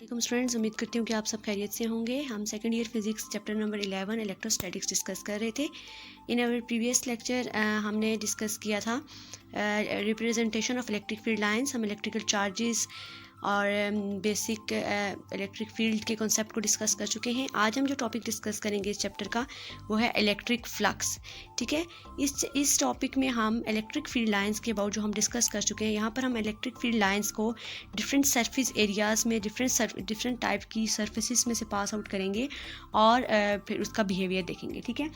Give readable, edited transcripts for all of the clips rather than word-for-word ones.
वालेकुम स्टूडेंट्स, उम्मीद करती हूँ कि आप सब खैरियत से होंगे। हम second year physics chapter number 11 electrostatics discuss कर रहे थे। इन आवर प्रीवियस लेक्चर हमने डिस्कस किया था representation of electric field lines. हम इलेक्ट्रिकल चार्जेस और बेसिक इलेक्ट्रिक फील्ड के कॉन्सेप्ट को डिस्कस कर चुके हैं। आज हम जो टॉपिक डिस्कस करेंगे इस चैप्टर का वो है इलेक्ट्रिक फ्लक्स। ठीक है, इस टॉपिक में हम इलेक्ट्रिक फील्ड लाइंस के अबाउट जो हम डिस्कस कर चुके हैं, यहाँ पर हम इलेक्ट्रिक फील्ड लाइंस को डिफरेंट सरफेस एरियाज़ में डिफरेंट टाइप की सरफेसिस में से पास आउट करेंगे और फिर उसका बिहेवियर देखेंगे। ठीक है,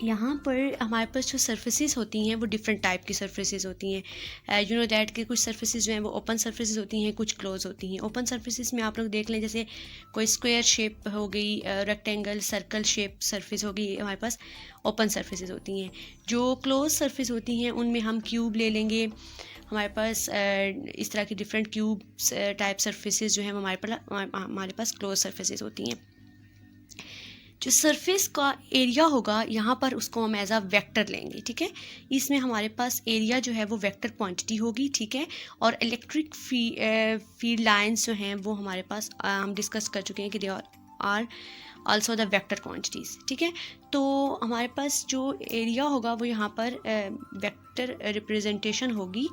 यहाँ पर हमारे पास जो सरफेसेस होती हैं वो डिफरेंट टाइप की सरफेसेस होती हैं। यू नो दैट कि कुछ सरफेसेस जो हैं वो ओपन सरफेसेस होती हैं, कुछ क्लोज होती हैं। ओपन सरफेसेस में आप लोग देख लें, जैसे कोई स्क्वायर शेप हो गई, रेक्टेंगल, सर्कल शेप सरफेस हो गई, हमारे पास ओपन सरफेसेस होती हैं। जो क्लोज सरफेस होती हैं उनमें हम क्यूब ले लेंगे। हमारे पास इस तरह की डिफरेंट क्यूब टाइप सरफेसेस जो हैं हमारे पास क्लोज सरफेसेस होती हैं। जो सरफेस का एरिया होगा यहाँ पर उसको हम एज अ वेक्टर लेंगे। ठीक है, इसमें हमारे पास एरिया जो है वो वेक्टर क्वांटिटी होगी। ठीक है, और इलेक्ट्रिक फील्ड लाइंस जो हैं वो हमारे पास हम डिस्कस कर चुके हैं कि they are also the vector quantities. ठीक है, तो हमारे पास जो एरिया होगा वो यहाँ पर वेक्टर रिप्रेजेंटेशन होगी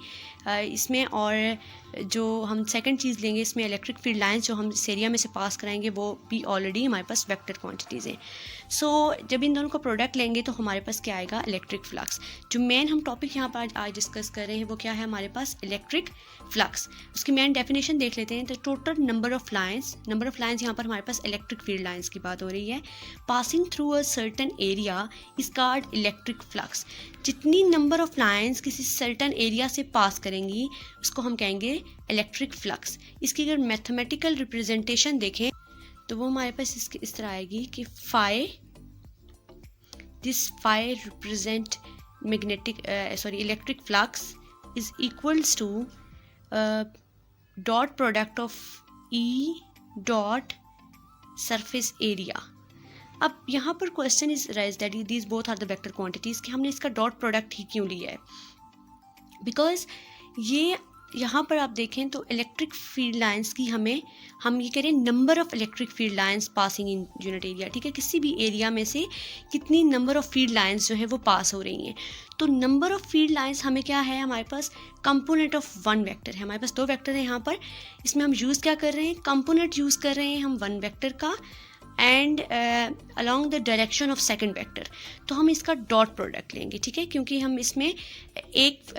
इसमें। और जो हम सेकंड चीज़ लेंगे इसमें इलेक्ट्रिक फील्ड लाइंस जो हम इस एरिया में से पास कराएंगे वो भी ऑलरेडी हमारे पास वेक्टर क्वांटिटीज़ हैं। सो जब इन दोनों का प्रोडक्ट लेंगे तो हमारे पास क्या आएगा, इलेक्ट्रिक फ्लक्स। जो मेन हम टॉपिक यहाँ पर आज डिस्कस कर रहे हैं वो क्या है, हमारे पास इलेक्ट्रिक फ्लक्स। उसकी मेन डेफिनेशन देख लेते हैं। तो टोटल नंबर ऑफ लाइंस यहाँ पर हमारे पास इलेक्ट्रिक फील्ड लाइंस की बात हो रही है, passing through a certain area is called electric flux. जितनी नंबर ऑफ लाइंस किसी सर्टेन एरिया से पास करेंगी उसको हम कहेंगे इलेक्ट्रिक फ्लक्स। इसकी अगर मैथमेटिकल रिप्रेजेंटेशन देखें तो वो हमारे पास इस तरह आएगी कि this phi represent electric flux is equals to dot product of E dot surface area. अब यहाँ पर question is rise that these both are the vector quantities कि हमने इसका डॉट प्रोडक्ट ही क्यों लिया है। बिकॉज ये यहाँ पर आप देखें तो इलेक्ट्रिक फील्ड लाइंस की हम ये कह रहे हैं number of electric field lines passing in unit area. ठीक है, किसी भी एरिया में से कितनी नंबर ऑफ फील्ड लाइंस जो है वो पास हो रही हैं। तो नंबर ऑफ फील्ड लाइंस हमें क्या है, हमारे पास कंपोनेंट ऑफ वन वेक्टर है। हमारे पास दो वेक्टर है यहाँ पर, इसमें हम यूज़ क्या कर रहे हैं, कंपोनेंट यूज़ कर रहे हैं हम वन वेक्टर का and along the direction of second vector. तो हम इसका डॉट प्रोडक्ट लेंगे। ठीक है, क्योंकि हम इसमें एक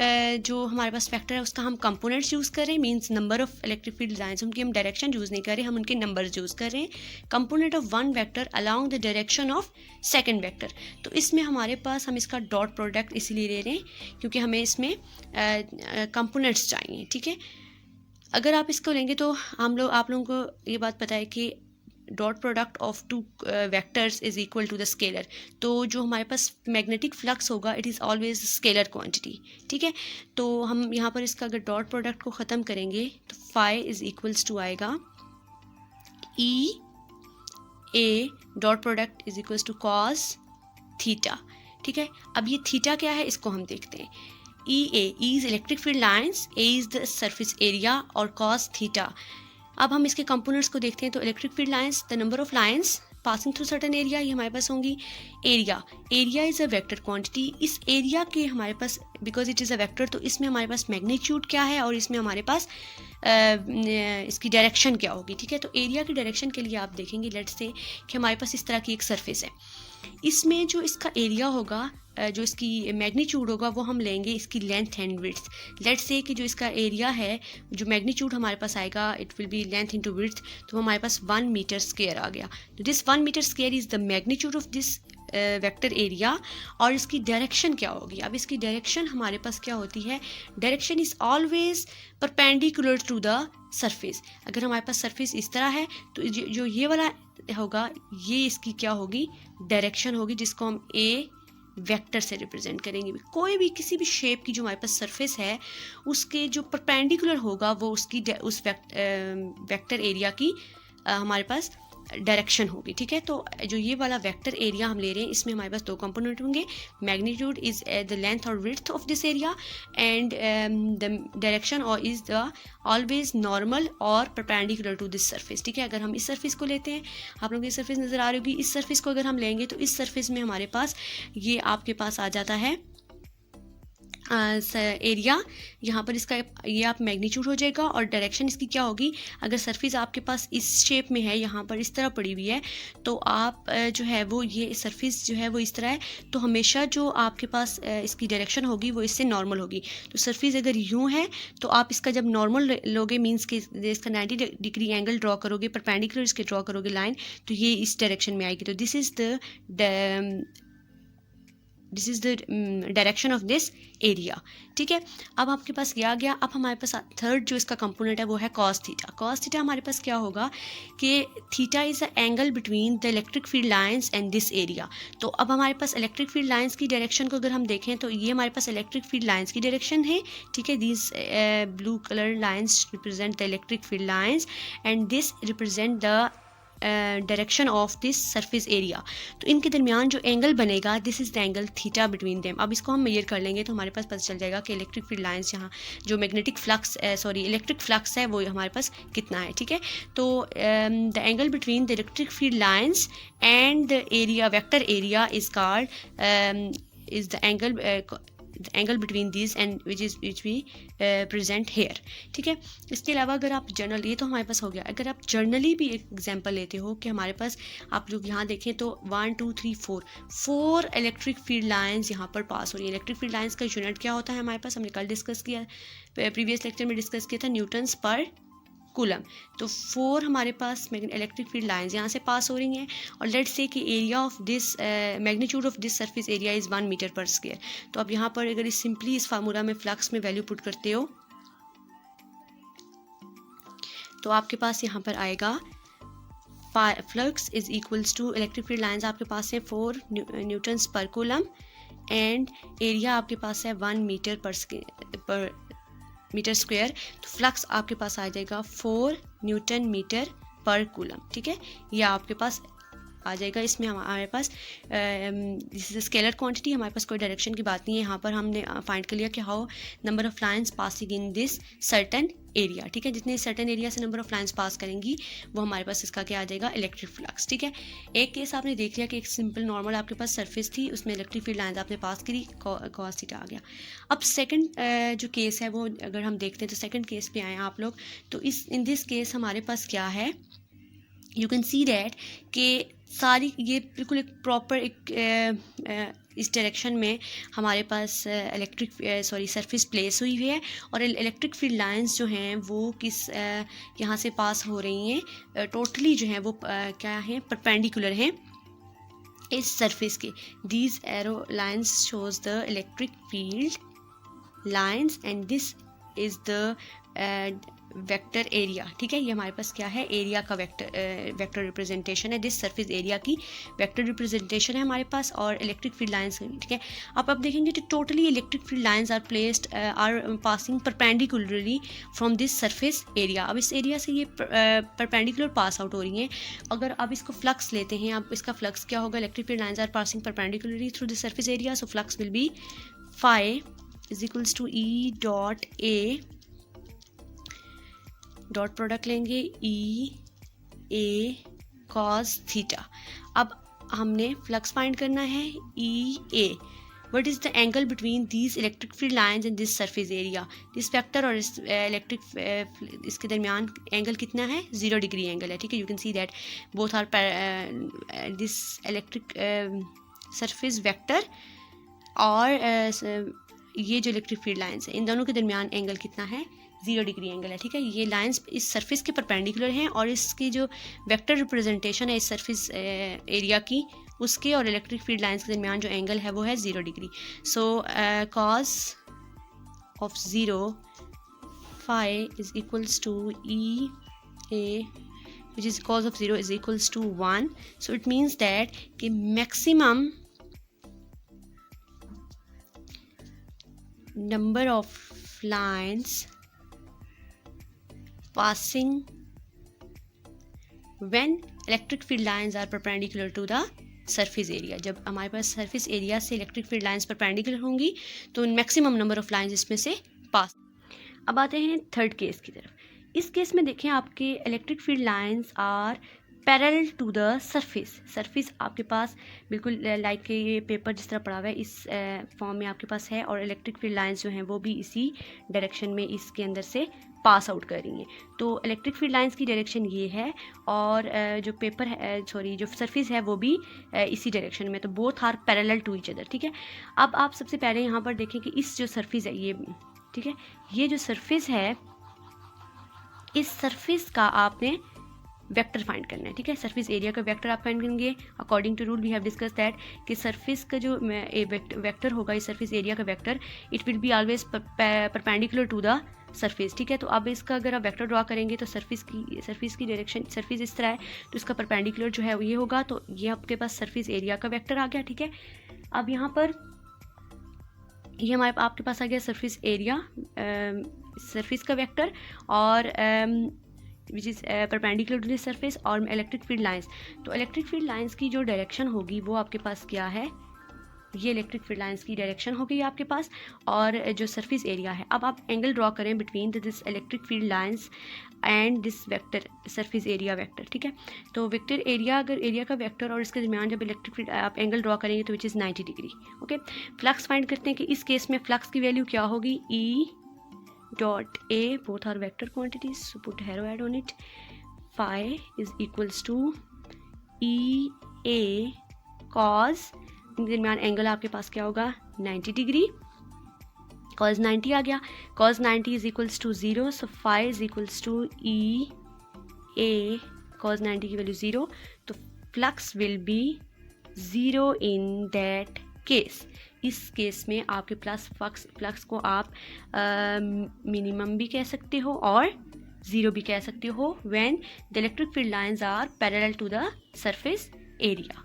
जो हमारे पास वेक्टर है उसका हम कंपोनेंट्स यूज़ कर रहे हैं, means number of electric field lines, उनकी हम डायरेक्शन यूज़ नहीं कर रहे, हम उनके नंबर्स यूज़ कर रहे हैं। Component of one vector along the direction of second vector. तो इसमें हमारे पास हम इसका डॉट प्रोडक्ट इसलिए ले रहे हैं क्योंकि हमें इसमें कंपोनेंट्स चाहिए। ठीक है, अगर आप इसको लेंगे तो आप लोगों को ये बात पता है कि dot product of two vectors is equal to the scalar. तो जो हमारे पास मैग्नेटिक फ्लक्स होगा it is always scalar quantity. ठीक है, तो हम यहाँ पर इसका अगर डॉट प्रोडक्ट को ख़त्म करेंगे तो फाई इज इक्वल्स टू आएगा E A dot product is equals to cos theta. ठीक है, अब ये थीटा क्या है इसको हम देखते हैं। E is electric field lines, A is the surface area और कॉस थीटा। अब हम इसके कंपोनेंट्स को देखते हैं। तो electric field lines, the number of lines passing through certain area, ये हमारे पास होंगी। Area is a vector quantity. इस एरिया के हमारे पास, because it is a vector, तो इसमें हमारे पास मैग्नीट्यूड क्या है और इसमें हमारे पास इसकी डायरेक्शन क्या होगी। ठीक है, तो एरिया की डायरेक्शन के लिए आप देखेंगे, लेट्स से कि हमारे पास इस तरह की एक सरफेस है, इसमें जो इसका एरिया होगा, जो इसकी मैग्नीट्यूड होगा वो हम लेंगे इसकी length and width. Let's say कि जो इसका एरिया है, जो मैग्नीट्यूड हमारे पास आएगा it will be length into width, तो हमारे पास 1 मीटर स्क्वायर आ गया। तो this 1 metre square is the magnitude of this vector area. और इसकी डायरेक्शन क्या होगी, अब इसकी डायरेक्शन हमारे पास क्या होती है, direction is always perpendicular to the surface. अगर हमारे पास सरफेस इस तरह है तो जो ये वाला होगा ये इसकी क्या होगी, डायरेक्शन होगी, जिसको हम ए वेक्टर से रिप्रेजेंट करेंगे। कोई भी किसी भी शेप की जो हमारे पास सरफेस है उसके जो परपेंडिकुलर होगा वो उस वेक्टर एरिया की हमारे पास डायरेक्शन होगी, ठीक है। तो जो ये वाला वेक्टर एरिया हम ले रहे हैं इसमें हमारे पास 2 कंपोनेंट होंगे, मैग्नीट्यूड इज द लेंथ और width of this area and the direction और इज द ऑलवेज नॉर्मल और परपेंडिकुलर टू दिस सरफेस, ठीक है। अगर हम इस सरफेस को लेते हैं, आप लोगों को ये सरफेस नज़र आ रही होगी, इस सरफेस को अगर हम लेंगे तो इस सरफेस में हमारे पास ये आपके पास आ जाता है एरिया, यहाँ पर इसका ये आप मैग्नीट्यूड हो जाएगा और डायरेक्शन इसकी क्या होगी, अगर सरफेस आपके पास इस शेप में है, यहाँ पर इस तरह पड़ी हुई है, तो आप जो है वो ये सरफेस जो है वो इस तरह है, तो हमेशा जो आपके पास इसकी डायरेक्शन होगी वो इससे नॉर्मल होगी। तो सरफेस अगर यूँ है तो आप इसका जब नॉर्मल लोगे मीन्स के इसका 90 डिग्री एंगल ड्रॉ करोगे, परपेंडिकुलर इसके ड्रॉ करोगे लाइन, तो ये इस डायरेक्शन में आएगी। तो this is the direction of this area, ठीक है। अब आपके पास ये आ गया। अब हमारे पास थर्ड जो इसका कंपोनेंट है वो है कॉस थीटा। कॉस थीटा हमारे पास क्या होगा कि theta is the angle between the electric field lines and this area. तो अब हमारे पास इलेक्ट्रिक फील्ड लाइंस की डायरेक्शन को अगर हम देखें तो ये हमारे पास इलेक्ट्रिक फील्ड लाइंस की डायरेक्शन है, ठीक है। This blue colour lines represent the electric field lines and this represent the direction of this surface area. तो इनके दरमियान जो एंगल बनेगा this is the angle theta between them. अब इसको हम मेजर कर लेंगे तो हमारे पास पता चल जाएगा कि इलेक्ट्रिक फील्ड लाइंस यहाँ जो मैग्नेटिक फ्लक्स इलेक्ट्रिक फ्लक्स है वो हमारे पास कितना है, ठीक है। तो the angle between the electric field lines and the area vector area is called is the angle between this and which we present here, ठीक है। इसके अलावा अगर आप जर्नल, ये तो हमारे पास हो गया, अगर आप जर्नली भी एक एग्जांपल लेते हो कि हमारे पास आप लोग यहाँ देखें तो 1 2 3 4 इलेक्ट्रिक फील्ड लाइंस यहाँ पर पास हो रही है। इलेक्ट्रिक फील्ड लाइंस का यूनिट क्या होता है हमारे पास, हमने कल डिस्कस किया, प्रीवियस लेक्चर में डिस्कस किया था, न्यूटन्स पर कूलम। तो 4 हमारे पास इलेक्ट्रिक फील्ड लाइंस यहाँ से पास हो रही हैं और let's say that area of this magnitude of this surface area is 1 metre per square. तो अब यहाँ पर अगर सिंपली इस फार्मूला में फ्लक्स में वैल्यू पुट करते हो तो आपके पास यहाँ पर आएगा flux is equals to electric field lines आपके पास है 4 न्यूटन्स पर कूलम एंड एरिया आपके पास है 1 मीटर पर मीटर स्क्वायर। तो फ्लक्स आपके पास आ जाएगा 4 न्यूटन मीटर पर कूलम, ठीक है। यह आपके पास आ जाएगा। इसमें हमारे पास दिस इज स्केलर क्वांटिटी, हमारे पास कोई डायरेक्शन की बात नहीं है। यहाँ पर हमने फाइंड कर लिया कि how number of lines passing in this certain area, ठीक है। जितने सर्टन एरिया से नंबर ऑफ लाइंस पास करेंगी वो हमारे पास इसका क्या आ जाएगा, इलेक्ट्रिक फ्लक्स, ठीक है। एक केस आपने देख लिया कि एक सिंपल नॉर्मल आपके पास सरफेस थी, उसमें इलेक्ट्रिक फील्ड लाइंस आपने पास करी, कॉस थीटा आ गया। अब सेकंड जो केस है वो अगर हम देखते हैं तो सेकंड केस पे आए आप लोग, तो इन दिस केस हमारे पास क्या है, यू कैन सी दैट कि सारी ये बिल्कुल एक प्रॉपर इस डायरेक्शन में हमारे पास सरफेस प्लेस हुई हुई है और इलेक्ट्रिक फील्ड लाइंस जो हैं वो किस यहाँ से पास हो रही हैं, टोटली जो हैं वो क्या हैं, परपेंडिकुलर हैं इस सरफेस के। These arrow lines shows the electric field lines and this is the vector area, ठीक है। ये हमारे पास क्या है, एरिया का वेक्टर रिप्रेजेंटेशन है, दिस सरफेस एरिया की वेक्टर रिप्रेजेंटेशन है हमारे पास और इलेक्ट्रिक फील्ड लाइंस, ठीक है। अब देखेंगे तो totally electric field lines are placed are passing perpendicularly from this surface area. अब इस एरिया से ये परपेंडिकुलर पास आउट हो रही हैं। अगर अब इसको फ्लक्स लेते हैं, अब इसका फ्लक्स क्या होगा, electric field lines are passing perpendicularly through this surface area, so flux will be phi is equals to E dot A, dot product लेंगे ई ए कॉस थीटा। अब हमने फ्लक्स फाइंड करना है E A, what is the angle between these electric field lines and this surface area. This vector और इस electric इसके दरमियान angle कितना है, 0 डिग्री एंगल है, ठीक है। You can see that both are this electric surface vector और ये जो इलेक्ट्रिक फील्ड लाइंस है इन दोनों के दरमियान एंगल कितना है, 0 डिग्री एंगल है, ठीक है। ये लाइंस इस सरफेस के परपेंडिकुलर हैं और इसकी जो वेक्टर रिप्रेजेंटेशन है इस सरफेस एरिया की उसके और इलेक्ट्रिक फील्ड लाइंस के दरमियान जो एंगल है वो है 0 degree. So cos of 0 phi is equals to E A which is cos of 0 is equals to 1. So it means that कि maximum number of lines passing when electric field lines are perpendicular to the surface area. जब हमारे पास surface area से electric field lines perpendicular होंगी तो maximum number of lines इसमें से पास। अब आते हैं थर्ड केस की तरफ। इस केस में देखें आपके electric field lines are parallel to the surface आपके पास बिल्कुल लाइक के ये पेपर जिस तरह पड़ा हुआ है इस फॉर्म में आपके पास है, और इलेक्ट्रिक फील्ड लाइंस जो हैं वो भी इसी डायरेक्शन में इसके अंदर से पास आउट कर रही हैं। तो इलेक्ट्रिक फील्ड लाइंस की डायरेक्शन ये है, और जो पेपर है जो सरफेस है वो भी इसी डायरेक्शन में, तो both are parallel to each other. ठीक है, अब आप सबसे पहले यहाँ पर देखें कि इस जो सरफेस है ये, ठीक है, ये जो सरफेस है इस सरफेस का आपने वेक्टर फाइंड करना है। ठीक है, सरफेस एरिया का वेक्टर आप फाइंड करेंगे। According to rule we have discuss that कि सरफेस का जो वेक्टर होगा इस सरफेस एरिया का vector, it will be always perpendicular to the surface. ठीक है, तो अब इसका अगर आप वेक्टर ड्रॉ करेंगे तो सरफेस की डायरेक्शन, सरफेस इस तरह है तो इसका परपेंडिकुलर जो है ये होगा, तो ये आपके पास सरफेस एरिया का वेक्टर आ गया। ठीक है, अब यहाँ पर ये हमारे आपके पास आ गया सरफेस एरिया, सरफेस का वेक्टर, और which is perpendicular to the surface, और इलेक्ट्रिक फील्ड लाइंस। तो इलेक्ट्रिक फील्ड लाइंस की जो डायरेक्शन होगी वो आपके पास क्या है, ये इलेक्ट्रिक फील्ड लाइंस की डायरेक्शन हो गई आपके पास, और जो सरफेस एरिया है। अब आप एंगल ड्रॉ करें between this electric field lines and this vector surface area vector. ठीक है, तो वेक्टर एरिया, अगर एरिया का वेक्टर और इसके दरमियान जब इलेक्ट्रिक फील्ड आप एंगल ड्रॉ करेंगे तो which is 90 degree. Okay, flux find करते हैं कि इस केस में फ्लक्स की वैल्यू क्या होगी, E dot A, both are vector quantities, so put arrow head on it, phi is equals to E A cos, दरमियान एंगल आपके पास क्या होगा 90 डिग्री, cos 90 आ गया, cos 90 is equals to 0, so phi is equals to E A cos 90 की वैल्यू 0, तो flux will be 0 in that case. इस केस में आपके पास फ्लक्स को आप मिनिमम भी कह सकते हो और 0 भी कह सकते हो when the electric field lines are parallel to the surface area.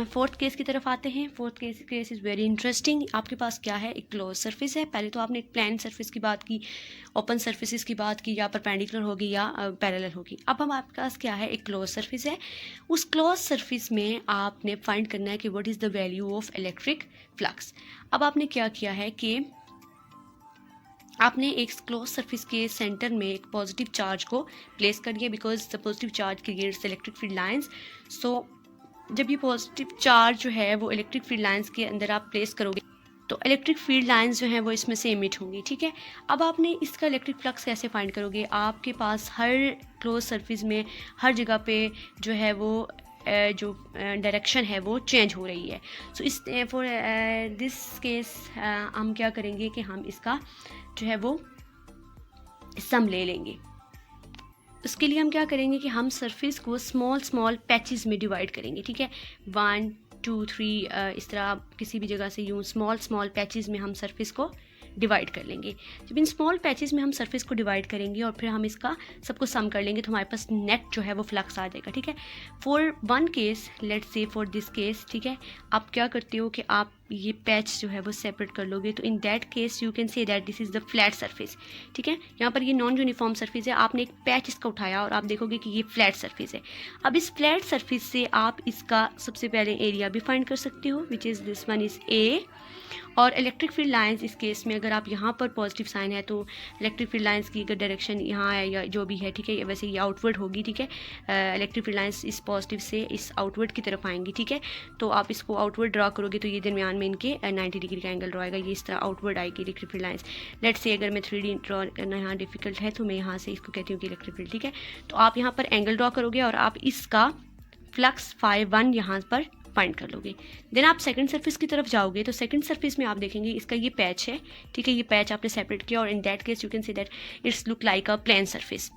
Fourth case की तरफ आते हैं। Fourth case is very interesting. आपके पास क्या है, एक क्लोज सरफेस है। पहले तो आपने एक प्लेन सरफेस की बात की, ओपन सरफेसेस की बात की, या परपेंडिकुलर होगी या पैरेलल होगी। अब हम आपके पास क्या है, एक क्लोज सरफेस है। उस क्लोज सरफेस में आपने फाइंड करना है कि what is the value of electric flux. अब आपने क्या किया है कि आपने एक क्लोज सरफेस के सेंटर में एक पॉजिटिव चार्ज को प्लेस कर दिया, because the positive charge creates electric field lines. So जब ये पॉजिटिव चार्ज जो है वो इलेक्ट्रिक फील्ड लाइंस के अंदर आप प्लेस करोगे तो इलेक्ट्रिक फील्ड लाइंस जो हैं वो इसमें से इमिट होंगी। ठीक है, अब आपने इसका इलेक्ट्रिक फ्लक्स कैसे फाइंड करोगे, आपके पास हर क्लोज सरफेस में हर जगह पे जो है वो जो डायरेक्शन है वो चेंज हो रही है। सो इस फॉर दिस केस हम क्या करेंगे कि हम इसका जो है वो सम ले लेंगे। उसके लिए हम क्या करेंगे कि हम सरफेस को स्मॉल पैचेस में डिवाइड करेंगे। ठीक है, 1 2 3 इस तरह आप किसी भी जगह से यूँ स्मॉल पैचेस में हम सरफेस को डिवाइड कर लेंगे। जब इन स्मॉल पैचेस में हम सरफेस को डिवाइड करेंगे और फिर हम इसका सबको सम कर लेंगे तो हमारे पास नेट जो है वो फ्लक्स आ जाएगा। ठीक है, for one case, let's say for this case, ठीक है, आप क्या करते हो कि आप ये पैच जो है वो सेपरेट कर लोगे। तो इन that case you can say that this is the flat surface. ठीक है, यहाँ पर ये नॉन यूनिफॉर्म सरफेस है, आपने एक पैच इसका उठाया और आप देखोगे कि ये फ्लैट सरफेस है। अब इस फ्लैट सरफेस से आप इसका सबसे पहले एरिया भी फाइंड कर सकते हो, which is this one is a. और इलेक्ट्रिक फील्ड लाइंस इस केस में अगर आप यहाँ पर पॉजिटिव साइन है तो इलेक्ट्रिक फील्ड लाइंस की अगर डायरेक्शन यहाँ है या जो भी है, ठीक है, वैसे ये आउटवर्ड होगी। ठीक है, इलेक्ट्रिक फील्ड लाइंस इस पॉजिटिव से इस आउटवर्ड की तरफ आएंगी। ठीक है, तो आप इसको आउटवर्ड ड्रा करोगे तो ये दरमियान में इनके 90 डिग्री का एंगल ड्रा आएगा, ये इस तरह आउटवर्ड आएगी electric field lines. Let's say अगर मैं 3D ड्रॉ करना यहाँ डिफिकल्ट है तो मैं यहाँ से इसको कहती हूँ कि इलेक्ट्रिक फील्ड। ठीक है, तो आप यहाँ पर एंगल ड्रॉ करोगे और आप इसका फ्लक्स φ1 यहाँ पर फाइंड कर लोगे। देन आप सेकंड सरफेस की तरफ जाओगे तो सेकंड सरफेस में आप देखेंगे इसका ये पैच है। ठीक है, ये पैच आपने सेपरेट किया और in that case you can say that it's look like a plane surface.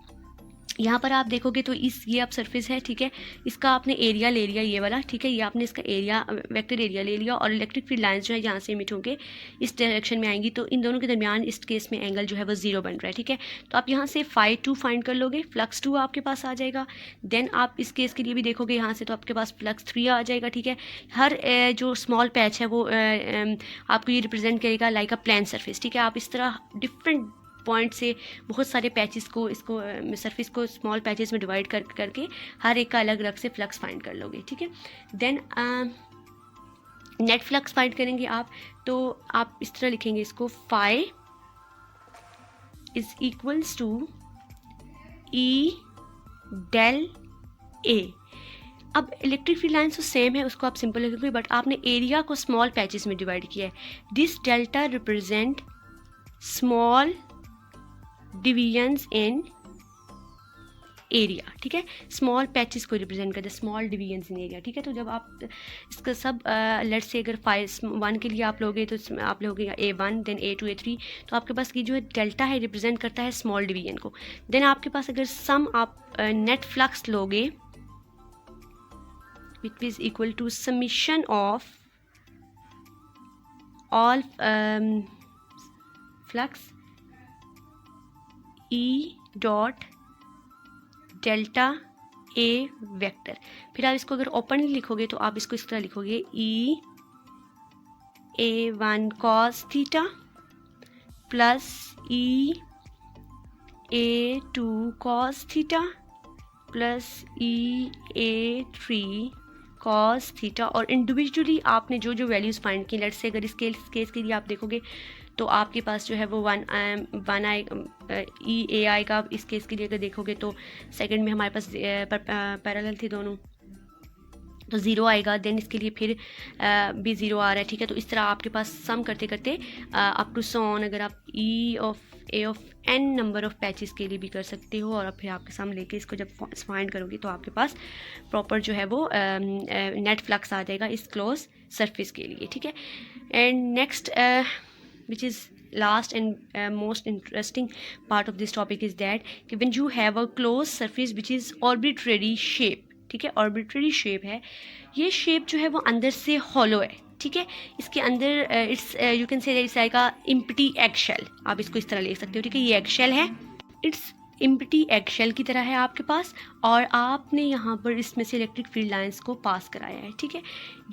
यहाँ पर आप देखोगे तो ये आप सरफेस है। ठीक है, इसका आपने एरिया ले लिया ये वाला। ठीक है, ये आपने इसका एरिया वेक्टर एरिया ले लिया और इलेक्ट्रिक फील्ड लाइंस जो है यहाँ से इमिट होंगे इस डायरेक्शन में आएंगी, तो इन दोनों के दरमियान इस केस में एंगल जो है वो 0 बन रहा है। ठीक है, तो आप यहाँ से φ2 फाइंड कर लोगे, फ्लक्स 2 आपके पास आ जाएगा। देन आप इस केस के लिए भी देखोगे यहाँ से तो आपके पास फ्लक्स 3 आ जाएगा। ठीक है, हर जो स्मॉल पैच है वो आपको ये रिप्रेजेंट करेगा लाइक अ प्लेन सरफेस। ठीक है, आप इस तरह डिफरेंट पॉइंट से बहुत सारे पैचेस को इसको सरफेस को स्मॉल पैचेस में डिवाइड करके हर एक का अलग अलग से फ्लक्स फाइंड कर लोगे, ठीक है। देन नेट फ्लक्स फाइंड करेंगे आप, तो आप इस तरह लिखेंगे इसको, phi is equals to E del A. अब इलेक्ट्रिक फील्ड लाइन्स तो सेम है, उसको आप सिंपल लिखोगे, बट आपने एरिया को स्मॉल पैचेस में डिवाइड किया है। This delta represent small divisions in area, ठीक है। स्मॉल पैचेस को रिप्रेजेंट करते हैं, स्मॉल डिवीजन्स इन एरिया, ठीक है। तो जब आप इसका सब लेट्स से अगर 1 के लिए आप लोगे तो आप लोगे A1 देन A2 A3, तो आपके पास ये जो है डेल्टा है रिप्रेजेंट करता है स्मॉल डिवीजन को। देन आपके पास अगर सम आप नेट फ्लक्स लोगे which is equal to summation of all flux E dot delta A vector. फिर आप इसको अगर ओपनली लिखोगे तो आप इसको इस तरह लिखोगे, E A1 cos theta plus E A2 cos theta plus E A3 cos theta. और इंडिविजुअली आपने जो जो वैल्यूज़ फाइंड की, लेट्स से अगर इस केस के लिए आप देखोगे तो आपके पास जो है वो वन आई ई ए आई का, इस केस के लिए अगर देखोगे तो सेकंड में हमारे पास पैरेलल थे दोनों, तो ज़ीरो आएगा। देन इसके लिए फिर भी ज़ीरो आ रहा है, ठीक है। तो इस तरह आपके पास सम करते करते अप टू सो ऑन, अगर आप A of N number of patches के लिए भी कर सकते हो, और फिर आपके सम लेके इसको जब फाइंड करोगे तो आपके पास प्रॉपर जो है वो नेट फ्लक्स आ जाएगा इस क्लोज सरफेस के लिए, ठीक है। And next which is last and most interesting part of this topic is that when you have a closed surface which is arbitrary shape, ठीक है, arbitrary shape है, ये shape जो है वो अंदर से hollow है, ठीक है। इसके अंदर it's you can say it's like a empty eggshell, आप इसको इस तरह ले सकते हो, ठीक है। ये एगशेल है, इट्स एम्प्टी एगशेल की तरह है आपके पास, और आपने यहाँ पर इसमें से इलेक्ट्रिक फील्ड लाइंस को पास कराया है, ठीक है।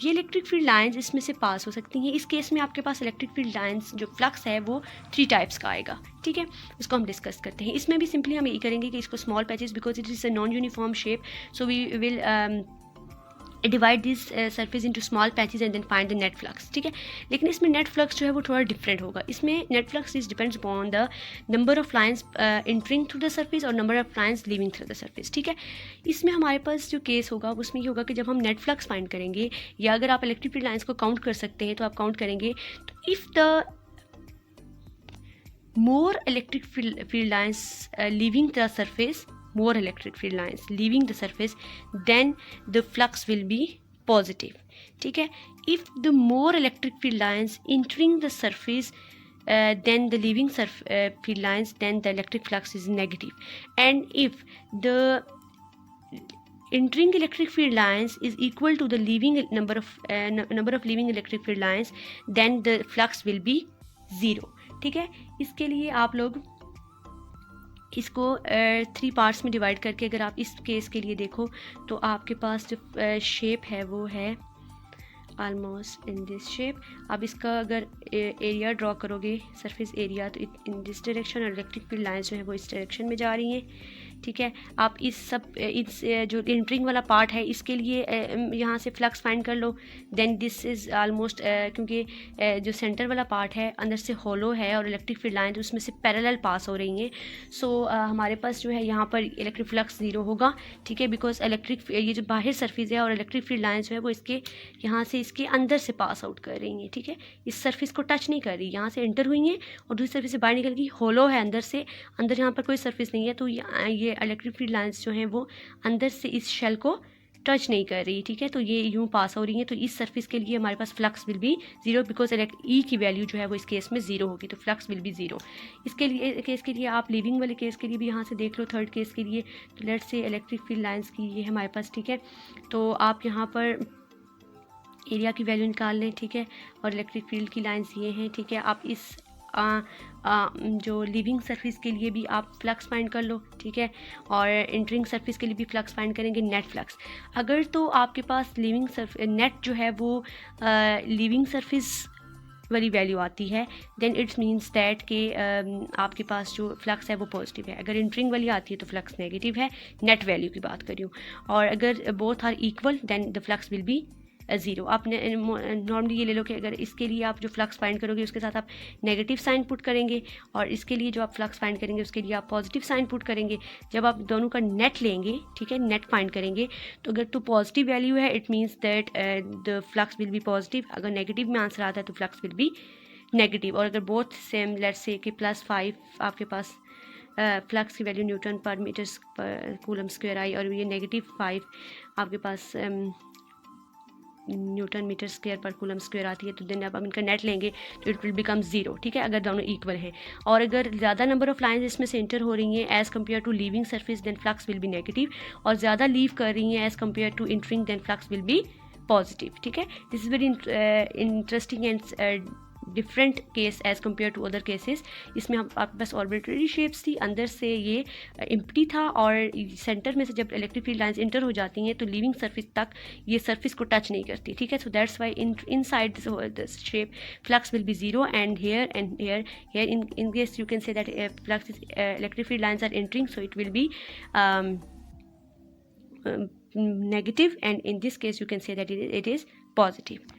ये इलेक्ट्रिक फील्ड लाइंस इसमें से पास हो सकती हैं। इस केस में आपके पास इलेक्ट्रिक फील्ड लाइंस जो फ्लक्स है वो 3 टाइप्स का आएगा, ठीक है। उसको हम डिस्कस करते हैं। इसमें भी सिंपली हम ये करेंगे कि इसको small patches, because it is a non uniform shape, so we will divide this surface into small patches and then find the net flux, ठीक है। लेकिन इसमें नेट फ्लक्स जो है वो थोड़ा डिफरेंट होगा। इसमें net flux is depends upon the number of lines entering through the surface और number of lines leaving through the surface, ठीक है। इसमें हमारे पास जो केस होगा उसमें ये होगा कि जब हम नेट फ्लक्स फाइंड करेंगे, या अगर आप इलेक्ट्रिक फील्ड लाइंस को काउंट कर सकते हैं तो आप काउंट करेंगे, तो if the more electric field lines leaving the surface, more electric field lines leaving the surface, then the flux will be positive, ठीक है। if the more electric field lines entering the surface then the leaving field lines, then the electric flux is negative, and if the entering electric field lines is equal to the leaving number of leaving electric field lines, then the flux will be 0, ठीक है। इसके लिए आप लोग इसको 3 parts में divide करके, अगर आप इस केस के लिए देखो तो आपके पास जो शेप है वो है ऑलमोस्ट इन दिस शेप। आप इसका अगर एरिया ड्रॉ करोगे, सरफेस एरिया, तो इन दिस डायरेक्शन, और इलेक्ट्रिक फील्ड लाइंस जो है वो इस डायरेक्शन में जा रही हैं, ठीक है। आप इस जो एंटरिंग वाला पार्ट है इसके लिए यहाँ से फ्लक्स फाइंड कर लो। देन दिस इज़ ऑलमोस्ट, क्योंकि जो सेंटर वाला पार्ट है अंदर से होलो है और इलेक्ट्रिक फील्ड लाइन तो उसमें से पैरेलल पास हो रही हैं, सो हमारे पास जो है यहाँ पर इलेक्ट्रिक फ्लक्स 0 होगा, ठीक है। बिकॉज इलेक्ट्रिक ये जो बाहर सरफेस है और इलेक्ट्रिक फील्ड लाइन जो है वो इसके यहाँ से इसके अंदर से पास आउट कर रही हैं, ठीक है। इस सरफेस को टच नहीं कर रही, यहाँ से एंटर हुई हैं और दूसरी सरफेस से बाहर निकल गई, होलो है अंदर से, अंदर यहाँ पर कोई सरफेस नहीं है, तो ये इलेक्ट्रिक फील्ड लाइंस जो हैं वो अंदर से इस शेल को टच नहीं कर रही, ठीक है। तो ये यूँ पास हो रही हैं, तो इस सरफेस के लिए हमारे पास फ्लक्स विल बी 0, बिकॉज ई की वैल्यू जो है वो इस केस में 0 होगी, तो फ्लक्स विल बी 0। इसके लिए केस के लिए आप लिविंग वाले केस के लिए भी यहाँ से देख लो, थर्ड केस के लिए, तो let's say electric field lines की ये हमारे पास, ठीक है। तो आप यहाँ पर एरिया की वैल्यू निकाल लें, ठीक है, और इलेक्ट्रिक फील्ड की लाइंस ये हैं, ठीक है। आप इस जो लिविंग सरफेस के लिए भी आप फ्लक्स फाइंड कर लो, ठीक है, और एंटरिंग सरफेस के लिए भी फ्लक्स फाइंड करेंगे, नेट फ्लक्स। अगर तो आपके पास नेट जो है वो लिविंग सरफेस वाली वैल्यू आती है देन इट्स मीन्स दैट कि आपके पास जो फ्लक्स है वो पॉजिटिव है। अगर इंटरिंग वाली आती है तो फ्लक्स नेगेटिव है, नेट वैल्यू की बात कर रही हूँ। और अगर both are equal then the flux will be zero. आप नॉर्मली ये ले लो कि अगर इसके लिए आप जो फ्लक्स फाइंड करोगे उसके साथ आप नेगेटिव साइन पुट करेंगे और इसके लिए जो आप फ्लक्स फाइंड करेंगे उसके लिए आप पॉजिटिव साइन पुट करेंगे। जब आप दोनों का नेट लेंगे, ठीक है, नेट फाइंड करेंगे, तो अगर तो पॉजिटिव वैल्यू है it means that the flux will be positive. अगर नेगेटिव में आंसर आता है तो फ्लक्स विल बी नेगेटिव। और अगर बोथ सेम, लेट्स से कि +5 आपके पास फ्लक्स की वैल्यू न्यूटन पर मीटर पर कूलम स्क्वायर आई और ये -5 आपके पास न्यूटन मीटर स्क्वायर पर कूलम स्क्वायर आती है, तो देन अब इनका नेट लेंगे तो इट विल बिकम 0, ठीक है, अगर दोनों इक्वल हैं। और अगर ज़्यादा नंबर ऑफ लाइंस इसमें से इंटर हो रही हैं as compare to leaving surface then flux will be negative, और ज़्यादा लीव कर रही हैं as compare to entering then flux will be positive, ठीक है। This is very interesting and different case as compare to other cases. इसमें हम आपके पास ऑर्बिटरी शेप्स थी, अंदर से ये एम्प्टी था और सेंटर में से जब इलेक्ट्रिक फील्ड लाइंस इंटर हो जाती हैं तो लिविंग सरफेस तक ये सरफेस को टच नहीं करती, ठीक है। So that's why inside this shape flux will be 0 and here in case you can say that flux electric field lines are entering so it will be negative, and in this case you can say that it is positive.